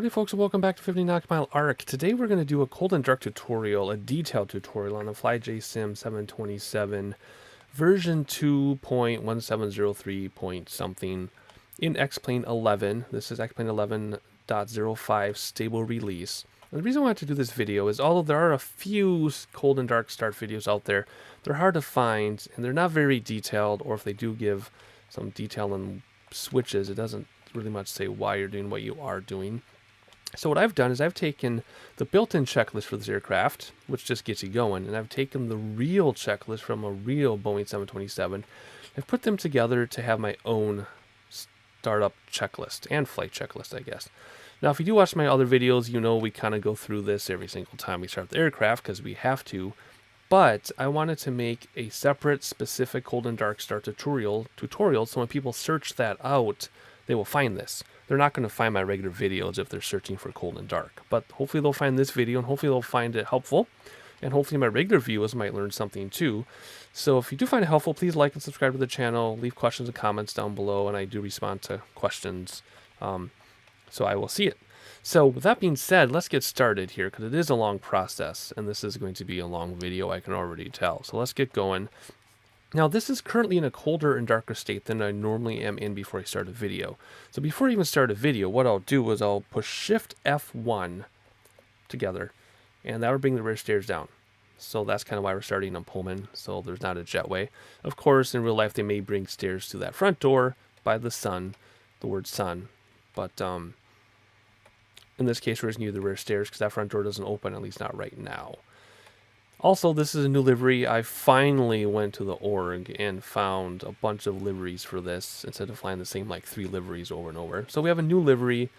Howdy folks and welcome back to 50 Knock Mile Arc. Today we're going to do a cold and dark tutorial, a detailed tutorial on a FlyJSim 727 version 2.1703 point something in X-Plane 11. This is X-Plane 11.05 stable release. And the reason I wanted to do this video is although there are a few cold and dark start videos out there, they're hard to find and they're not very detailed, or if they do give some detail on switches, it doesn't really much say why you're doing what you are doing. So what I've done is I've taken the built-in checklist for this aircraft, which just gets you going, and I've taken the real checklist from a real Boeing 727. I've put them together to have my own startup checklist and flight checklist, I guess. Now, if you do watch my other videos, you know we kind of go through this every single time we start the aircraft because we have to. But I wanted to make a separate, specific cold and dark start tutorial so when people search that out, they will find this. They're not going to find my regular videos if they're searching for cold and dark, but hopefully they'll find this video and hopefully they'll find it helpful, and hopefully my regular viewers might learn something too. So if you do find it helpful, please like and subscribe to the channel, leave questions and comments down below, and I do respond to questions, so I will see it. So with that being said, let's get started here because it is a long process and this is going to be a long video, I can already tell. So let's get going. Now this is currently in a colder and darker state than I normally am in before I start a video. So before I even start a video, what I'll do is I'll push Shift F1 together, and that will bring the rear stairs down. So that's kind of why we're starting on Pullman, so there's not a jetway. Of course, in real life they may bring stairs to that front door by the sun, the word sun, but in this case we're just near the rear stairs because that front door doesn't open, at least not right now. Also, this is a new livery. I finally went to the org and found a bunch of liveries for this instead of flying the same like 3 liveries over and over. So we have a new livery,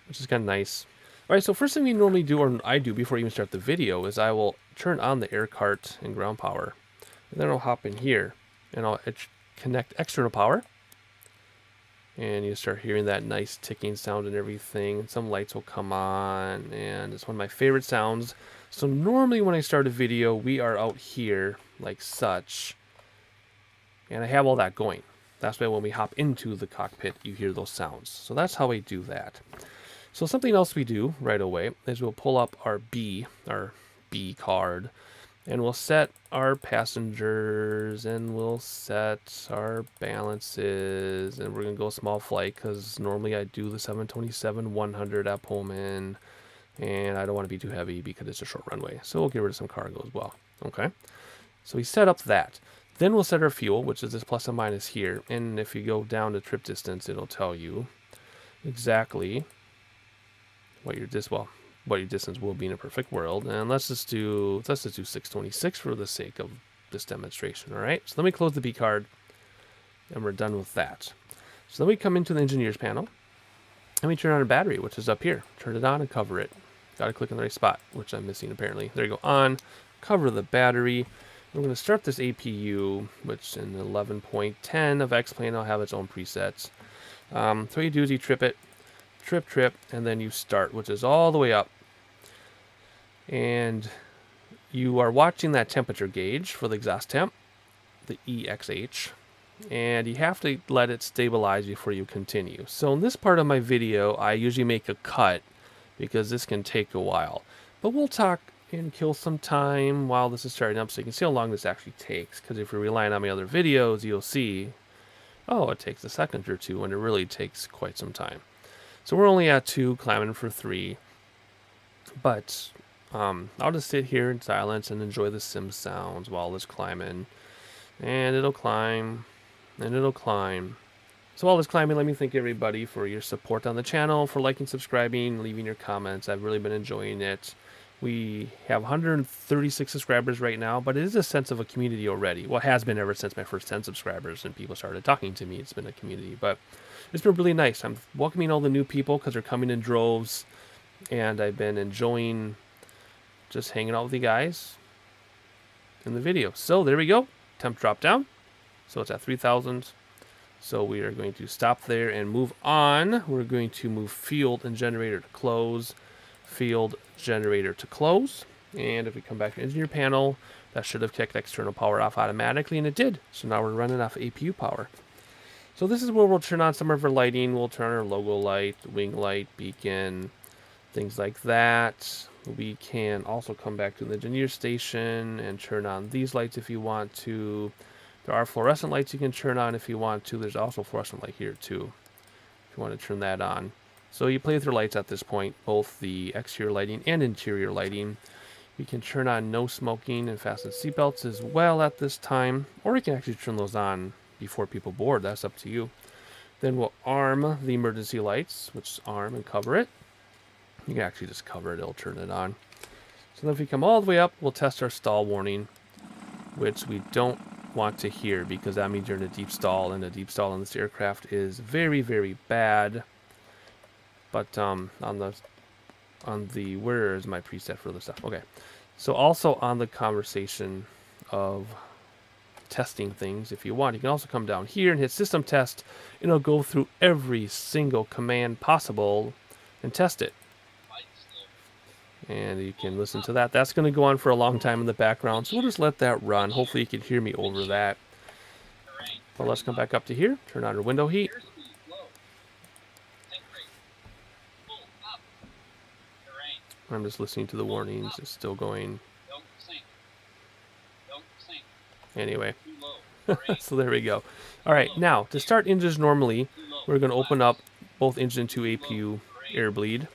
which is kind of nice. All right, so first thing we normally do, or I do before I even start the video, is I will turn on the air cart and ground power. And then I'll hop in here and I'll connect external power. And you start hearing that nice ticking sound and everything. And some lights will come on, and it's one of my favorite sounds. So normally when I start a video, we are out here like such, and I have all that going. That's why when we hop into the cockpit, you hear those sounds. So that's how I do that. So something else we do right away is we'll pull up our B card, and we'll set our passengers, and we'll set our balances, and we're going to go small flight because normally I do the 727-100 at Pullman, and I don't want to be too heavy because it's a short runway. So we'll get rid of some cargo as well. Okay, so we set up that. Then we'll set our fuel, which is this plus and minus here, and if you go down to trip distance, it'll tell you exactly what your distance will be in a perfect world. And let's just do 626 for the sake of this demonstration. All right, so let me close the B card and we're done with that. So then we come into the engineers panel and we turn on our battery, which is up here. Turn it on and cover it. Got to click on the right spot, which I'm missing apparently. There you go, on, cover the battery. We're going to start this APU, which in 11.10 of X-Plane will have its own presets. So what you do is you trip it, trip, and then you start, which is all the way up. And you are watching that temperature gauge for the exhaust temp, the EXH, and you have to let it stabilize before you continue. So in this part of my video, I usually make a cut because this can take a while. But we'll talk and kill some time while this is starting up so you can see how long this actually takes. Because if you're relying on my other videos, you'll see, oh, it takes a second or two, and it really takes quite some time. So we're only at 2, climbing for 3. But I'll just sit here in silence and enjoy the sim sounds while it's climbing. And it'll climb, and it'll climb. So while it's climbing, let me thank everybody for your support on the channel, for liking, subscribing, leaving your comments. I've really been enjoying it. We have 136 subscribers right now, but it is a sense of a community already. Well, it has been ever since my first 10 subscribers and people started talking to me. It's been a community, but it's been really nice. I'm welcoming all the new people because they're coming in droves, and I've been enjoying just hanging out with you guys in the video. So there we go. Temp drop down. So it's at 3,000. So we are going to stop there and move on. We're going to move field and generator to close. Field, generator to close. And if we come back to engineer panel, that should have kicked external power off automatically, and it did. So now we're running off APU power. So this is where we'll turn on some of our lighting. We'll turn on our logo light, wing light, beacon, things like that. We can also come back to the engineer station and turn on these lights if you want to. There are fluorescent lights you can turn on if you want to. There's also a fluorescent light here too, if you want to turn that on. So you play with your lights at this point, both the exterior lighting and interior lighting. You can turn on no smoking and fasten seatbelts as well at this time, or you can actually turn those on before people board. That's up to you. Then we'll arm the emergency lights, which is arm and cover it. You can actually just cover it, it'll turn it on. So then if we come all the way up, we'll test our stall warning, which we don't want to hear because that means you're in a deep stall, and a deep stall on this aircraft is very, very bad. But on the where is my preset for the stuff? Okay, so also on the conversation of testing things, if you want, you can also come down here and hit system test, and it'll go through every single command possible and test it. And you can listen to that. That's going to go on for a long time in the background, so we'll just let that run. Hopefully you can hear me over that. But let's come back up to here, turn on our window heat. I'm just listening to the warnings. It's still going. Anyway, so there we go. All right, now to start engines normally, we're going to open up both engine 2 APU air bleed.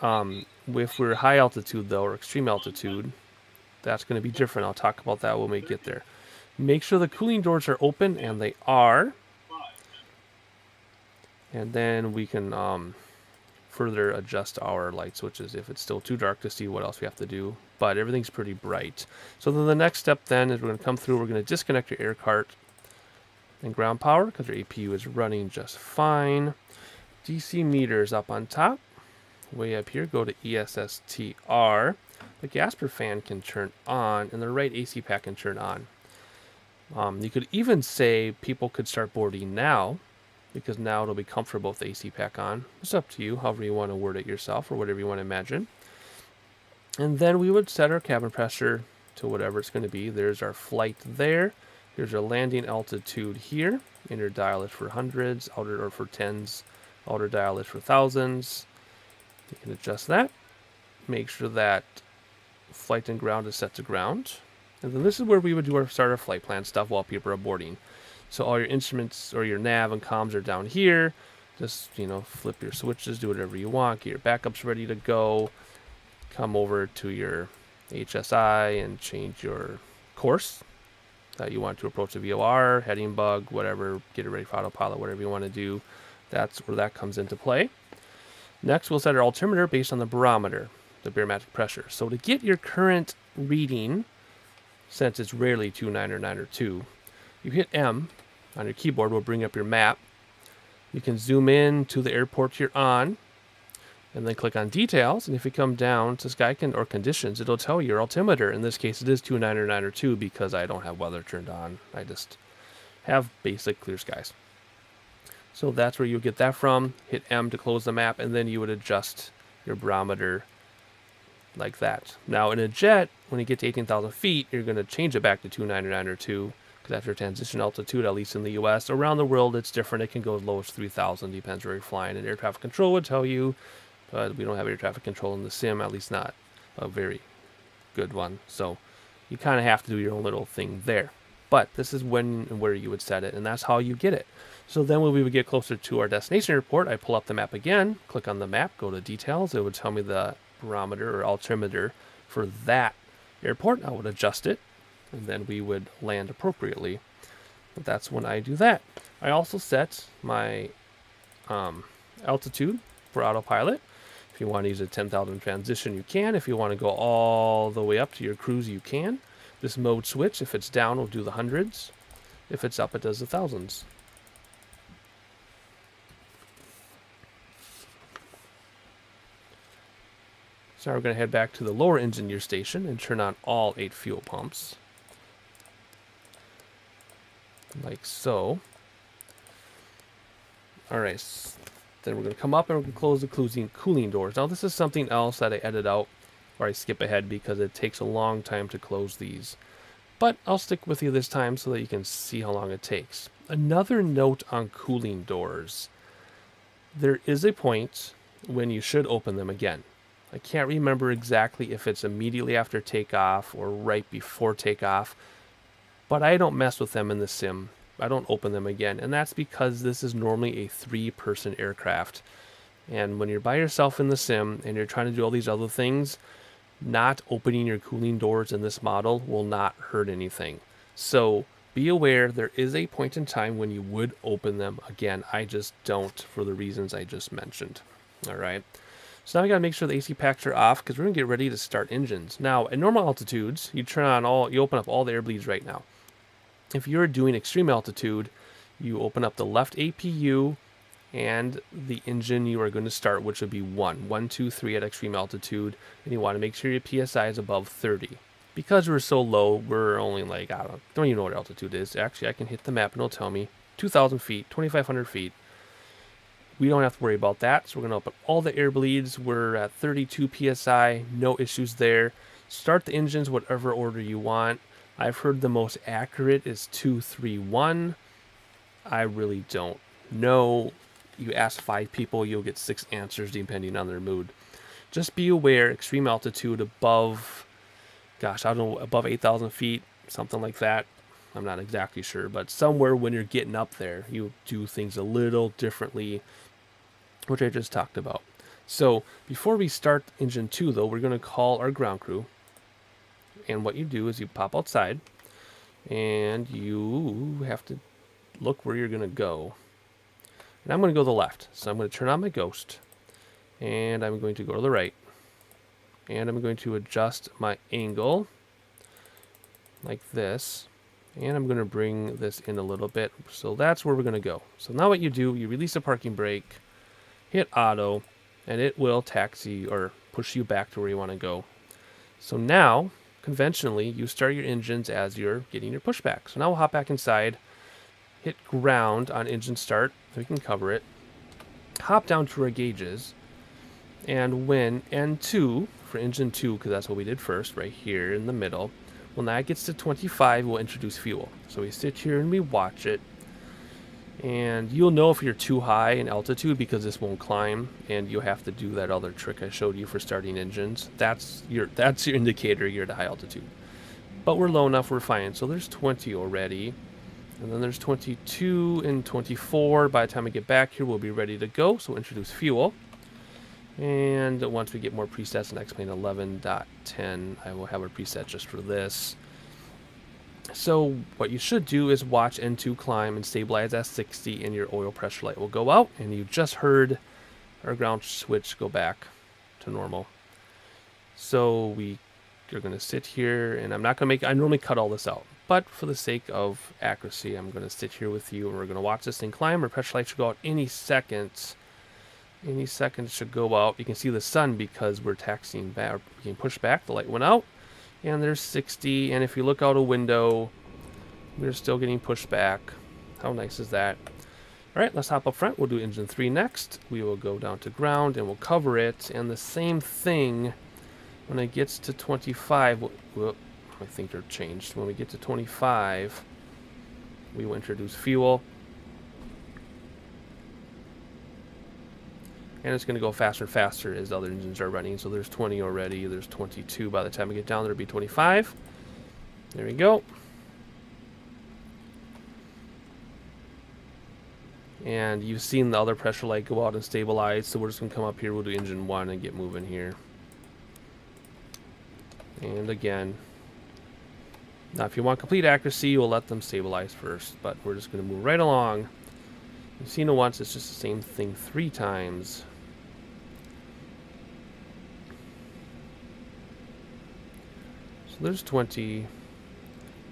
If we're high altitude though, or extreme altitude, that's going to be different. I'll talk about that when we get there. Make sure the cooling doors are open, and they are. And then we can further adjust our light switches if it's still too dark to see what else we have to do. But everything's pretty bright. So then the next step then is we're going to come through, we're going to disconnect your air cart and ground power because your APU is running just fine. DC meters up on top. Way up here, go to ESSTR. The Gasper fan can turn on, and the right AC pack can turn on. You could even say people could start boarding now, because now it'll be comfortable with the AC pack on. It's up to you, however you want to word it yourself, or whatever you want to imagine. And then we would set our cabin pressure to whatever it's going to be. There's our flight there. Here's our landing altitude here. Inner dial is for hundreds, outer or for tens. Outer dial is for thousands. You can adjust that. Make sure that flight and ground is set to ground. And then this is where we would do our starter flight plan stuff while people are boarding. So all your instruments or your nav and comms are down here. Just, flip your switches, do whatever you want. Get your backups ready to go. Come over to your HSI and change your course that you want to approach the VOR, heading bug, whatever. Get it ready for autopilot, whatever you want to do. That's where that comes into play. Next, we'll set our altimeter based on the barometer, the barometric pressure. So to get your current reading, since it's rarely 29 or 9 or 2, you hit M on your keyboard, will bring up your map. You can zoom in to the airport you're on, and then click on details. And if you come down to sky or conditions, it'll tell you your altimeter. In this case, it is 29 or 9 or 2 because I don't have weather turned on. I just have basic clear skies. So that's where you get that from. Hit M to close the map, and then you would adjust your barometer like that. Now in a jet, when you get to 18,000 feet, you're going to change it back to 29 or 9 or 2, because that's your transition altitude, at least in the US. Around the world, it's different. It can go as low as 3,000, depends where you're flying. And air traffic control would tell you, but we don't have air traffic control in the sim, at least not a very good one. So you kind of have to do your own little thing there. But this is when and where you would set it, and that's how you get it. So then when we would get closer to our destination airport, I pull up the map again, click on the map, go to details. It would tell me the barometer or altimeter for that airport. I would adjust it, and then we would land appropriately. But that's when I do that. I also set my altitude for autopilot. If you want to use a 10,000 transition, you can. If you want to go all the way up to your cruise, you can. This mode switch, if it's down, will do the hundreds. If it's up, it does the thousands. So we're going to head back to the lower engine gear station and turn on all 8 fuel pumps. Like so. Alright, then we're going to come up and we're going to close the cooling doors. Now this is something else that I edit out, or I skip ahead because it takes a long time to close these. but I'll stick with you this time so that you can see how long it takes. Another note on cooling doors. There is a point when you should open them again. I can't remember exactly if it's immediately after takeoff or right before takeoff, but I don't mess with them in the sim. I don't open them again, and that's because this is normally a 3-person aircraft. And when you're by yourself in the sim and you're trying to do all these other things, not opening your cooling doors in this model will not hurt anything. So be aware there is a point in time when you would open them again. I just don't for the reasons I just mentioned. All right. So now we got to make sure the AC packs are off because we're going to get ready to start engines. Now at normal altitudes, you open up all the air bleeds right now. If you're doing extreme altitude, you open up the left APU and the engine you are going to start, which would be 1, 2, 3 at extreme altitude, and you want to make sure your PSI is above 30. Because we're so low, we're only like, I don't even know what altitude is. Actually, I can hit the map and it'll tell me 2,000 feet, 2,500 feet. We don't have to worry about that, so we're going to open all the air bleeds. We're at 32 PSI, no issues there. Start the engines whatever order you want. I've heard the most accurate is 2, 3, 1. I really don't know. You ask 5 people, you'll get 6 answers depending on their mood. Just be aware, extreme altitude above, gosh, I don't know, above 8,000 feet, something like that. I'm not exactly sure, but somewhere when you're getting up there, you do things a little differently, which I just talked about. So before we start engine 2, though, we're going to call our ground crew. And what you do is you pop outside, and you have to look where you're going to go. And I'm going to go to the left. So I'm going to turn on my ghost. And I'm going to go to the right. And I'm going to adjust my angle like this. And I'm going to bring this in a little bit. So that's where we're going to go. So now what you do, you release the parking brake, hit auto, and it will taxi or push you back to where you want to go. So now, conventionally, you start your engines as you're getting your pushback. So now we'll hop back inside. Hit ground on engine start, so we can cover it. Hop down to our gauges, and when N2 for engine 2, because that's what we did first, right here in the middle, when that gets to 25, we'll introduce fuel. So we sit here and we watch it, and you'll know if you're too high in altitude because this won't climb, and you'll have to do that other trick I showed you for starting engines. That's your indicator you're at high altitude. But we're low enough, we're fine. So there's 20 already. And then there's 22 and 24. By the time we get back here, we'll be ready to go. So we'll introduce fuel. And once we get more presets in X-Plane 11.10, I will have a preset just for this. So what you should do is watch N2 climb and stabilize at 60, and your oil pressure light will go out. And you just heard our ground switch go back to normal. So you're going to sit here, and I'm not going to make, I normally cut all this out. But for the sake of accuracy, I'm going to sit here with you, and we're going to watch this thing climb. Our pressure light should go out any second. Any second it should go out. You can see the sun because we're taxiing back. We can push back. The light went out, and there's 60. And if you look out a window, we're still getting pushed back. How nice is that? All right, let's hop up front. We'll do engine 3 next. We will go down to ground, and we'll cover it. And the same thing when it gets to 25. I think they're changed. When we get to 25, we will introduce fuel. And it's going to go faster and faster as the other engines are running. So there's 20 already. There's 22. By the time we get down, there'll be 25. There we go. And you've seen the other pressure light go out and stabilize. So we're just going to come up here. We'll do engine 1 and get moving here. And again. Now, if you want complete accuracy, you'll let them stabilize first. But we're just going to move right along. You've seen it once. It's just the same thing 3 times. So there's 20,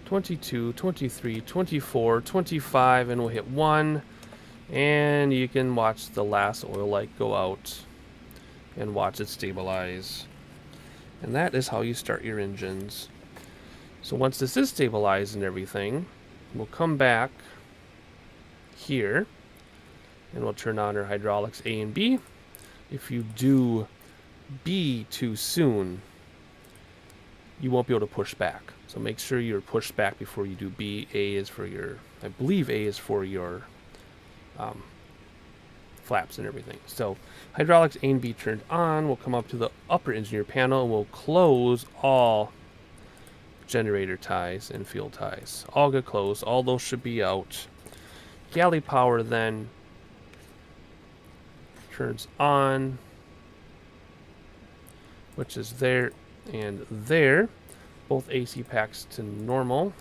22, 23, 24, 25, and we'll hit 1. And you can watch the last oil light go out and watch it stabilize. And that is how you start your engines. So once this is stabilized and everything, we'll come back here and we'll turn on our hydraulics A and B. If you do B too soon, you won't be able to push back. So make sure you're pushed back before you do B. A is for your, I believe A is for your flaps and everything. So hydraulics A and B turned on. We'll come up to the upper engineer panel and we'll close all generator ties and fuel ties. All get closed. All those should be out. Galley power then turns on, which is there and there. Both AC packs to normal.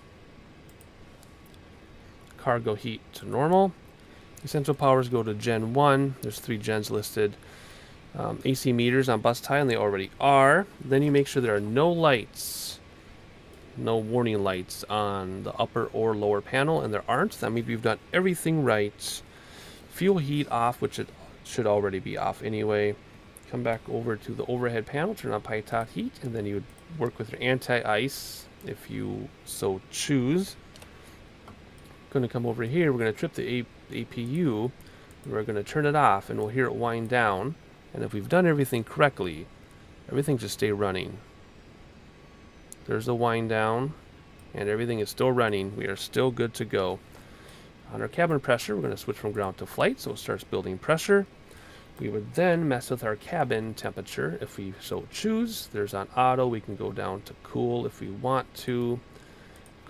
Cargo heat to normal. Essential powers go to Gen 1. There's 3 gens listed. AC meters on bus tie, and they already are. Then you make sure there are no lights, no warning lights on the upper or lower panel, and there aren't. That means we've done everything right. Fuel heat off, which it should already be off anyway. Come back over to the overhead panel, turn on pipe top heat, and then you would work with your anti-ice if you so choose. Going to come over here, we're going to trip the APU, we're going to turn it off, and we'll hear it wind down. And if we've done everything correctly, everything should stay running. There's the wind down, and everything is still running. We are still good to go. On our cabin pressure, we're going to switch from ground to flight, so it starts building pressure. We would then mess with our cabin temperature if we so choose. There's on auto, we can go down to cool if we want to.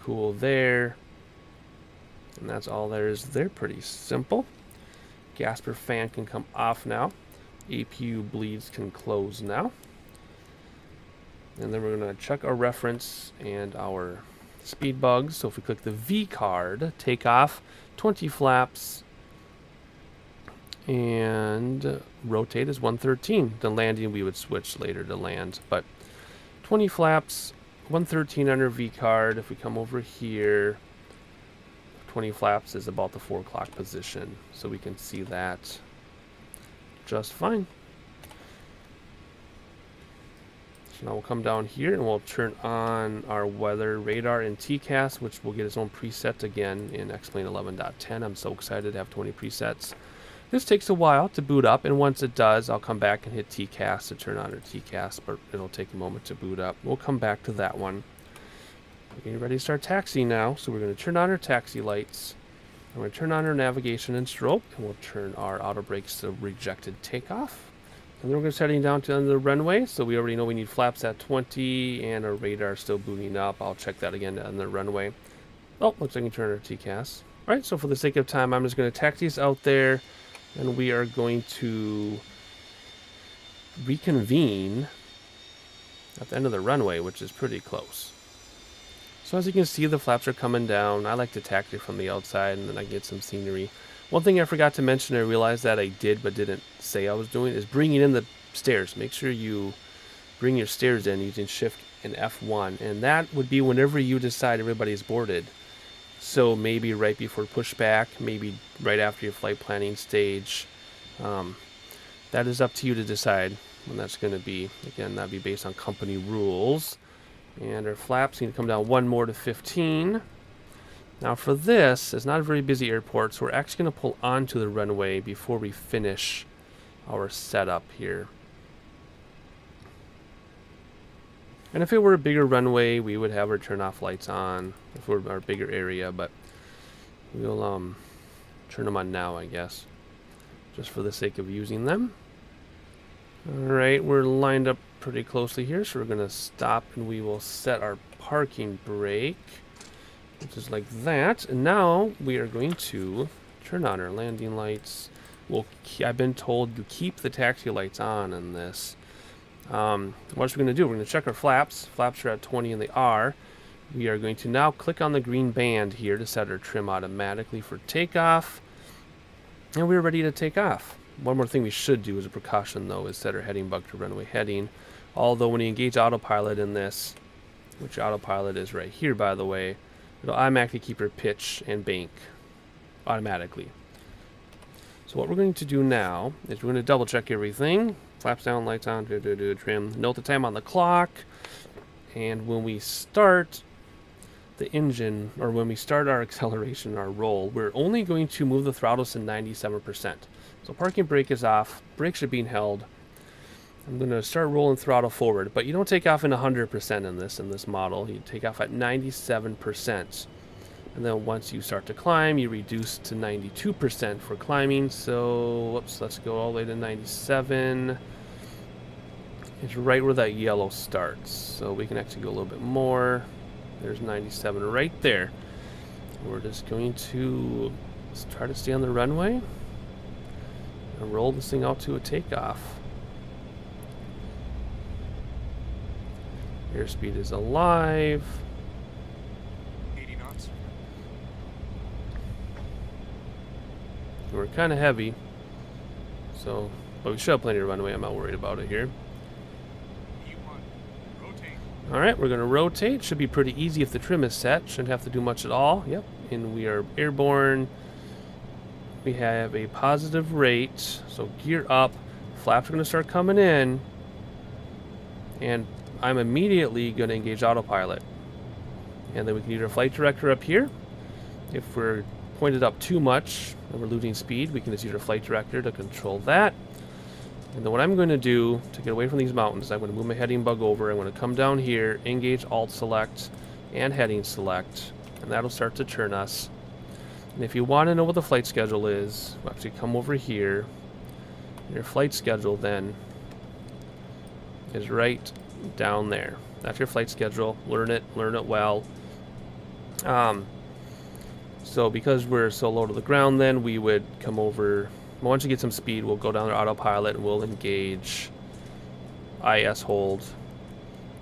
Cool there. And that's all there is there. Pretty simple. Gasper fan can come off now. APU bleeds can close now. And then we're going to check our reference and our speed bugs. So if we click the V card, takeoff, 20 flaps, and rotate is 113. The landing we would switch later to land, but 20 flaps, 113 under V card. If we come over here, 20 flaps is about the 4 o'clock position, so we can see that just fine. So now we'll come down here and we'll turn on our weather radar and TCAS, which will get its own preset again in X-Plane 11.10. I'm so excited to have 20 presets. This takes a while to boot up, and once it does, I'll come back and hit TCAS to turn on our TCAS, but it'll take a moment to boot up. We'll come back to that one. We're getting ready to start taxiing now, so we're going to turn on our taxi lights. I'm going to turn on our navigation and strobe, and we'll turn our auto brakes to rejected takeoff. And then we're going to heading down to the runway, so we already know we need flaps at 20, and our radar is still booting up. I'll check that again on the runway. Oh, looks like we can turn our TCAS. All right, so for the sake of time, I'm just going to taxi us out there, and we are going to reconvene at the end of the runway, which is pretty close. So as you can see, the flaps are coming down. I like to taxi from the outside, and then I get some scenery. One thing I forgot to mention, I realized that I did but didn't say I was doing, is bringing in the stairs. Make sure you bring your stairs in using Shift and F1, and that would be whenever you decide everybody's boarded. So maybe right before pushback, maybe right after your flight planning stage. That is up to you to decide when that's going to be. Again, that'd be based on company rules. And our flaps need to come down one more to 15. Now for this, it's not a very busy airport, so we're actually going to pull onto the runway before we finish our setup here. And if it were a bigger runway, we would have our turn off lights on if we're our bigger area, but we'll turn them on now, I guess, just for the sake of using them. Alright, we're lined up pretty closely here, so we're going to stop and we will set our parking brake, which is like that. And now we are going to turn on our landing lights. I've been told you keep the taxi lights on in this. What we're going to do, we're going to check our flaps. Flaps are at 20 and they are. We are going to now click on the green band here to set our trim automatically for takeoff. And we're ready to take off. One more thing we should do as a precaution, though, is set our heading bug to runway heading. Although when you engage autopilot in this, which autopilot is right here, by the way, it'll automatically keep your pitch and bank automatically. So what we're going to do now is we're going to double check everything. Flaps down, lights on, trim. Note the time on the clock. And when we start the engine, or when we start our acceleration, our roll, we're only going to move the throttles to 97%. So parking brake is off, brakes are being held, I'm going to start rolling throttle forward, but you don't take off in 100% in this model. You take off at 97%. And then once you start to climb, you reduce to 92% for climbing. So, whoops, let's go all the way to 97. It's right where that yellow starts. So we can actually go a little bit more. There's 97 right there. We're just going to try to stay on the runway and roll this thing out to a takeoff. Airspeed is alive. 80 knots. We're kind of heavy, so, but we should have plenty of runway. I'm not worried about it here. E1. Rotate. All right, we're going to rotate. Should be pretty easy if the trim is set. Shouldn't have to do much at all. Yep, and we are airborne. We have a positive rate, so gear up. Flaps are going to start coming in, and I'm immediately going to engage autopilot. And then we can use our flight director up here. If we're pointed up too much and we're losing speed, we can just use our flight director to control that. And then what I'm going to do to get away from these mountains, I'm going to move my heading bug over. I'm going to come down here, engage alt select and heading select, and that'll start to turn us. And if you want to know what the flight schedule is, we'll actually come over here. Your flight schedule then is right down there. That's your flight schedule. Learn it well. So because we're so low to the ground, then we would come over. Once you get some speed, we'll go down to autopilot and we'll engage IS hold,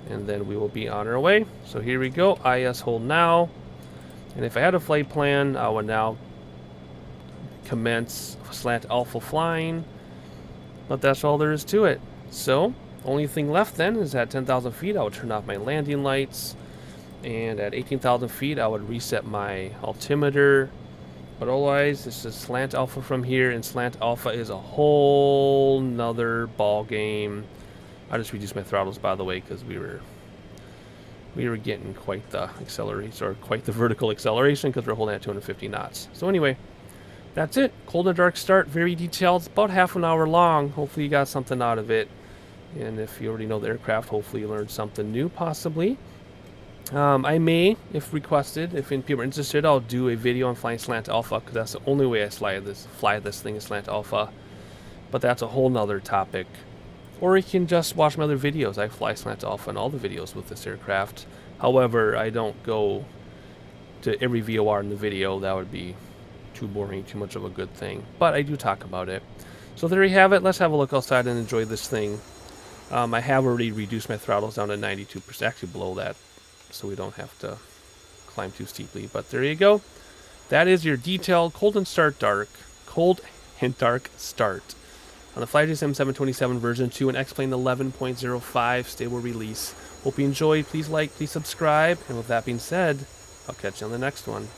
and then we will be on our way. So here we go, IS hold now. And if I had a flight plan, I would now commence slant alpha flying. But that's all there is to it. So only thing left then is at 10,000 feet, I would turn off my landing lights. And at 18,000 feet, I would reset my altimeter. But otherwise, this is slant alpha from here, and slant alpha is a whole nother ball game. I just reduced my throttles, by the way, because we were getting quite the acceleration, or quite the vertical acceleration, because we're holding at 250 knots. So anyway, that's it. Cold and dark start, very detailed. It's about half an hour long. Hopefully you got something out of it. And if you already know the aircraft, hopefully you learned something new, possibly. I may, if requested, if people are interested, I'll do a video on flying slant alpha, because that's the only way I fly this thing is slant alpha. But that's a whole nother topic. Or you can just watch my other videos. I fly slant alpha in all the videos with this aircraft. However, I don't go to every VOR in the video. That would be too boring, too much of a good thing. But I do talk about it. So there you have it. Let's have a look outside and enjoy this thing. I have already reduced my throttles down to 92%, actually below that, so we don't have to climb too steeply. But there you go. That is your detailed cold and dark start on the FlyJSim 727 version 2 and X-Plane 11.05 stable release. Hope you enjoyed. Please like, please subscribe. And with that being said, I'll catch you on the next one.